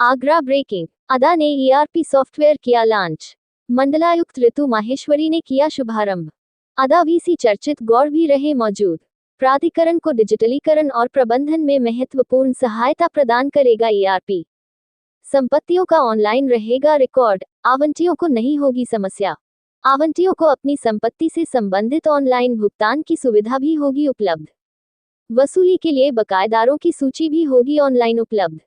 Agra breaking, अदा ने ERP software किया लॉन्च। मंडलायुक्त ऋतु माहेश्वरी ने किया शुभारंभ। अदा वीसी चर्चित गौड़ भी रहे मौजूद। प्राधिकरण को डिजिटलीकरण और प्रबंधन में महत्वपूर्ण सहायता प्रदान करेगा ईआरपी। संपत्तियों का ऑनलाइन रहेगा रिकॉर्ड, आवंटियों को नहीं होगी समस्या। आवंटियों को अपनी संपत्ति से संबंधित ऑनलाइन भुगतान की सुविधा भी होगी उपलब्ध। वसूली के लिए बकायेदारों की सूची भी होगी ऑनलाइन उपलब्ध।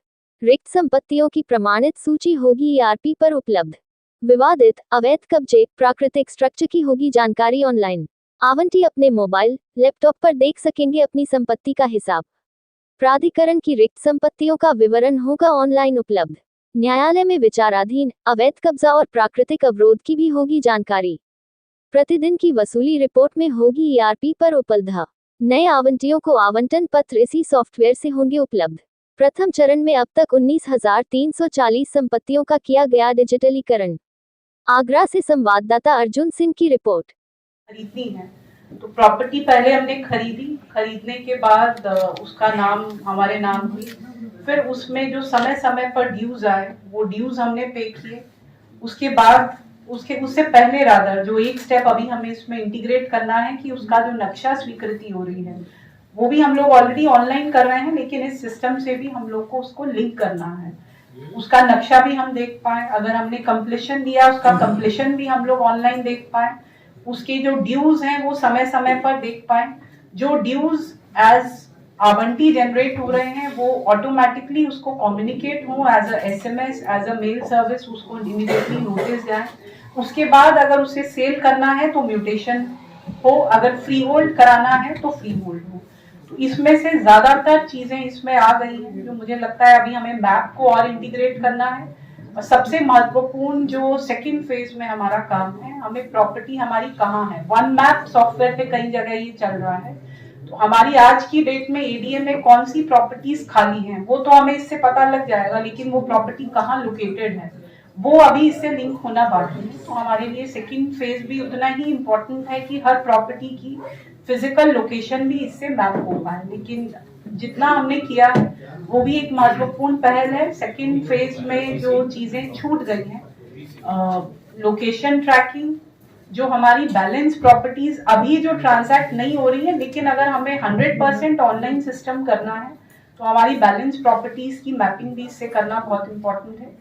रिक्त संपत्तियों की प्रमाणित सूची होगी ईआरपी पर उपलब्ध। विवादित, अवैध कब्जे, प्राकृतिक स्ट्रक्चर की होगी जानकारी ऑनलाइन। आवंटी अपने मोबाइल, लैपटॉप पर देख सकेंगे अपनी संपत्ति का हिसाब। प्राधिकरण की रिक्त संपत्तियों का विवरण होगा ऑनलाइन उपलब्ध। न्यायालय में विचाराधीन, अवैध कब्जा और प्राकृतिक अवरोध की भी होगी जानकारी। प्रतिदिन की वसूली रिपोर्ट में होगी ईआरपी पर उपलब्ध। नए आवंटियों को आवंटन पत्र इसी सॉफ्टवेयर से होंगे उपलब्ध। प्रथम चरण में अब तक 19,340 संपत्तियों का किया गया डिजिटलीकरण। आगरा से संवाददाता अर्जुन सिंह की रिपोर्ट। खरीदनी है तो प्रॉपर्टी पहले हमने खरीदने के बाद उसका नाम हमारे नाम हुई, फिर उसमें जो समय समय पर ड्यूज आए वो ड्यूज हमने पे किए। उसके बाद उससे पहले रादर जो एक स्टेप अभी हमें इसमें इंटीग्रेट करना है कि उसका जो नक्शा स्वीकृति हो रही है वो भी हम लोग ऑलरेडी ऑनलाइन कर रहे हैं, लेकिन इस सिस्टम से भी हम लोग को उसको लिंक करना है। उसका नक्शा भी हम देख पाए, अगर हमने कंप्लीशन दिया उसका कंप्लीशन भी हम लोग ऑनलाइन देख पाए, उसके जो ड्यूज हैं वो समय समय पर देख पाए। जो ड्यूज एज आवंटी जनरेट हो रहे हैं वो ऑटोमेटिकली उसको कम्युनिकेट हो as a SMS, as a mail service, उसको इमीडिएटली नोटिस जाए। उसके बाद अगर उसे सेल करना है तो म्यूटेशन हो, अगर फ्री होल्ड कराना है तो फ्री होल्ड हो। तो इसमें से ज्यादातर चीजें इसमें आ गई हैं। जो मुझे लगता है अभी हमें मैप को और इंटीग्रेट करना है, और सबसे महत्वपूर्ण जो सेकंड फेज में हमारा काम है, हमें प्रॉपर्टी हमारी कहाँ है। वन मैप सॉफ्टवेयर पे कई जगह ये चल रहा है, तो हमारी आज की डेट में एडीएम में कौन सी प्रॉपर्टीज खाली हैं वो तो हमें इससे पता लग जाएगा, लेकिन वो प्रॉपर्टी कहाँ लोकेटेड है वो अभी इससे लिंक होना बाकी है। तो हमारे लिए सेकंड फेज भी उतना ही इम्पोर्टेंट है कि हर प्रॉपर्टी की फिजिकल लोकेशन भी इससे मैप हो पाए। लेकिन जितना हमने किया है वो भी एक महत्वपूर्ण पहल है। सेकंड फेज में जो चीजें छूट गई हैं, लोकेशन ट्रैकिंग, जो हमारी बैलेंस प्रॉपर्टीज अभी जो ट्रांजैक्ट नहीं हो रही है, लेकिन अगर हमें 100% ऑनलाइन सिस्टम करना है तो हमारी बैलेंस प्रॉपर्टीज की मैपिंग भी इससे करना बहुत इंपॉर्टेंट है।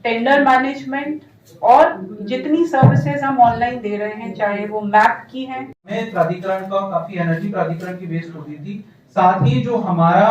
टेंडर मैनेजमेंट और जितनी सर्विसेज हम ऑनलाइन दे रहे हैं, चाहे वो मैप की है, प्राधिकरण का काफी एनर्जी प्राधिकरण की वेस्ट होती थी। साथ ही जो हमारा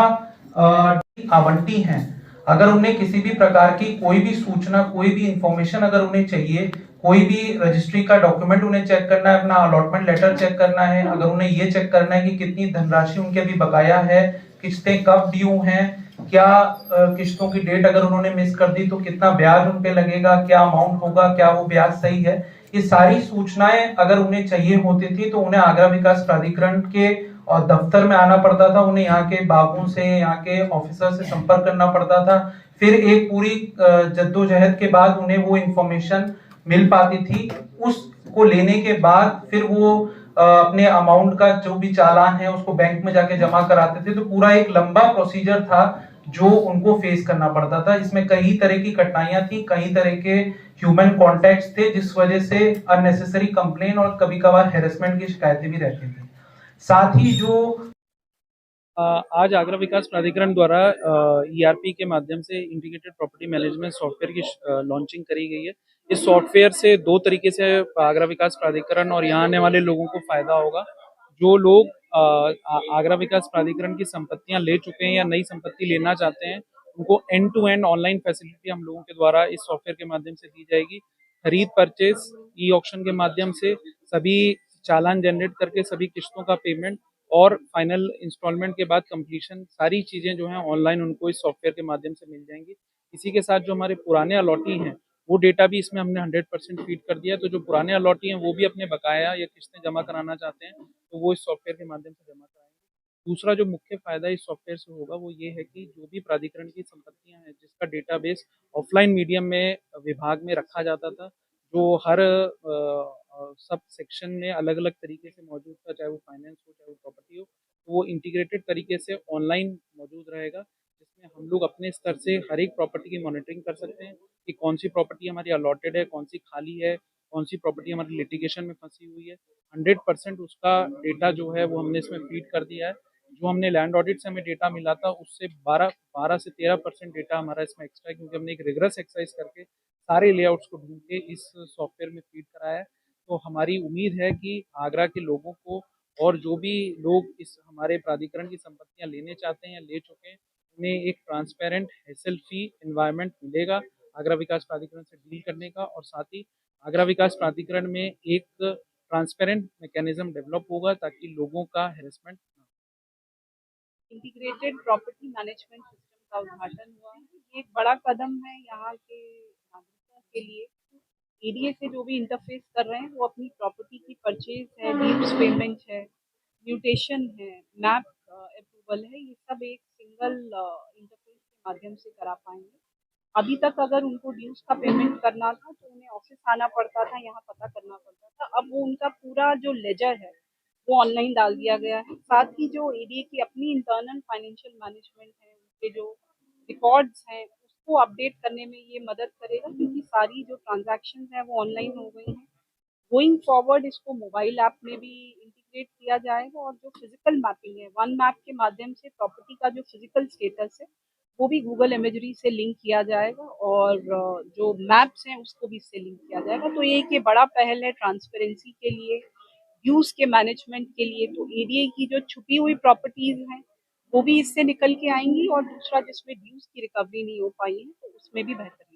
आवंटी हैं, अगर उन्हें किसी भी प्रकार की कोई भी सूचना, कोई भी इंफॉर्मेशन अगर उन्हें चाहिए, कोई भी रजिस्ट्री का डॉक्यूमेंट उन्हें चेक करना है, अपना अलॉटमेंट लेटर चेक करना है, अगर उन्हें ये चेक करना है कि कितनी धनराशि उनके अभी बकाया है, किस्तें कब ड्यू हैं, क्या किस्तों की डेट अगर उन्होंने मिस कर दी तो कितना ब्याज उन पे लगेगा, क्या अमाउंट होगा, क्या वो ब्याज सही है, ये सारी सूचनाएं अगर उन्हें चाहिए होती थी तो उन्हें आगरा विकास प्राधिकरण के और दफ्तर में आना पड़ता था। उन्हें यहाँ के बाबुओं से, यहाँ के ऑफिसर से संपर्क करना पड़ता था। फिर एक पूरी जद्दोजहद के बाद उन्हें वो इंफॉर्मेशन मिल पाती थी। उसको लेने के बाद फिर वो अपने अमाउंट का जो भी चालान है उसको बैंक में जाके जमा कराते थे। तो पूरा एक लंबा प्रोसीजर था जो उनको फेस करना पड़ता था, जिसमें कई तरह की कठिनाइयां थी, कई तरह के ह्यूमन कॉन्टेक्ट्स थे, जिस वजह से अननेसेसरी कंप्लेन और कभी कभार हेरेसमेंट की शिकायतें भी रहती थी। साथ ही जो आज आगरा विकास प्राधिकरण द्वारा ईआरपी के माध्यम से इंटीग्रेटेड प्रॉपर्टी मैनेजमेंट सॉफ्टवेयर की लॉन्चिंग करी गई है। इस सॉफ्टवेयर से दो तरीके से आगरा विकास प्राधिकरण और यहाँ आने वाले लोगों को फायदा होगा। जो लोग आगरा विकास प्राधिकरण की संपत्तियां ले चुके हैं या नई संपत्ति लेना चाहते हैं, उनको end to end online facility हम लोगों के द्वारा इस सॉफ्टवेयर के माध्यम से दी जाएगी। खरीद, परचेज, ई ऑक्शन के माध्यम से सभी चालान जनरेट करके सभी किस्तों का पेमेंट और फाइनल इंस्टॉलमेंट के बाद कंप्लीशन, सारी चीजें जो हैं ऑनलाइन उनको इस सॉफ्टवेयर के माध्यम से मिल जाएंगी। इसी के साथ जो हमारे पुराने अलॉटी हैं वो डेटा भी इसमें हमने 100% फीड कर दिया है। तो जो पुराने अलॉटी हैं वो भी अपने बकाया या किस्तें जमा कराना चाहते हैं तो वो इस सॉफ्टवेयर के माध्यम से जमा कराएंगे। दूसरा जो मुख्य फायदा इस सॉफ्टवेयर से होगा वो ये है कि जो भी प्राधिकरण की संपत्तियां हैं जिसका डेटाबेस ऑफलाइन मीडियम में विभाग में रखा जाता था, जो हर सब सेक्शन में अलग अलग तरीके से मौजूद था, चाहे वो फाइनेंस हो चाहे वो प्रॉपर्टी हो, तो वो इंटीग्रेटेड तरीके से ऑनलाइन मौजूद रहेगा, जिसमें हम लोग अपने स्तर से हर एक प्रॉपर्टी की मॉनिटरिंग कर सकते हैं कि कौन सी प्रॉपर्टी हमारी अलॉटेड है, कौन सी खाली है, कौन सी प्रॉपर्टी हमारी लिटिगेशन में फंसी हुई है। 100% उसका डेटा जो है वो हमने इसमें फीड कर दिया है। जो हमने लैंड ऑडिट से हमें डेटा मिला था उससे 12 से 13% डेटा हमारा इसमें एक्स्ट्रा है, क्योंकि हमने एक रिगरस एक्सरसाइज करके सारे लेआउट्स को ढूंढ के इस सॉफ्टवेयर में फीड कराया है। तो हमारी उम्मीद है कि आगरा के लोगों को और जो भी लोग इस हमारे प्राधिकरण की संपत्तियां लेने चाहते हैं या ले चुके हैं, उन्हें एक ट्रांसपेरेंट हेसल फ्री एनवायरनमेंट मिलेगा आगरा विकास प्राधिकरण से डील करने का, और साथ ही आगरा विकास प्राधिकरण में एक ट्रांसपेरेंट मैकेनिज्म डेवलप होगा ताकि लोगों का हेरसमेंट ना हो। इंटीग्रेटेड प्रॉपर्टी मैनेजमेंट सिस्टम का उद्घाटन हुआ है। ये एक बड़ा कदम है यहाँ के नागरिकों के लिए। एडीए से जो भी इंटरफेस कर रहे हैं वो अपनी प्रॉपर्टी की परचेज है, डीड्स पेमेंट है, म्यूटेशन है, मैप अप्रूवल है, ये सब एक सिंगल इंटरफेस के माध्यम से करा पाएंगे। अभी तक अगर उनको ड्यूज का पेमेंट करना था तो उन्हें ऑफिस आना पड़ता था, यहाँ पता करना पड़ता था। अब वो उनका पूरा जो लेजर है वो ऑनलाइन डाल दिया गया है। साथ ही जो एडीए की अपनी इंटरनल फाइनेंशियल मैनेजमेंट है, उनके जो रिकॉर्ड्स हैं उसको अपडेट करने में ये मदद करेगा, क्योंकि सारी जो ट्रांजैक्शन है वो ऑनलाइन हो गई हैं। गोइंग फॉरवर्ड इसको मोबाइल ऐप में भी इंटीग्रेट किया जाएगा, और जो फिजिकल मैपिंग है वन मैप के माध्यम से प्रॉपर्टी का जो फिजिकल स्टेटस है वो भी गूगल इमेजरी से लिंक किया जाएगा, और जो मैप्स हैं उसको भी इससे लिंक किया जाएगा। तो ये एक ये बड़ा पहल है ट्रांसपेरेंसी के लिए, ड्यूज के मैनेजमेंट के लिए। तो एडीए की जो छुपी हुई प्रॉपर्टीज हैं वो भी इससे निकल के आएंगी, और दूसरा जिसमें ड्यूज की रिकवरी नहीं हो पाई है तो उसमें भी बेहतरी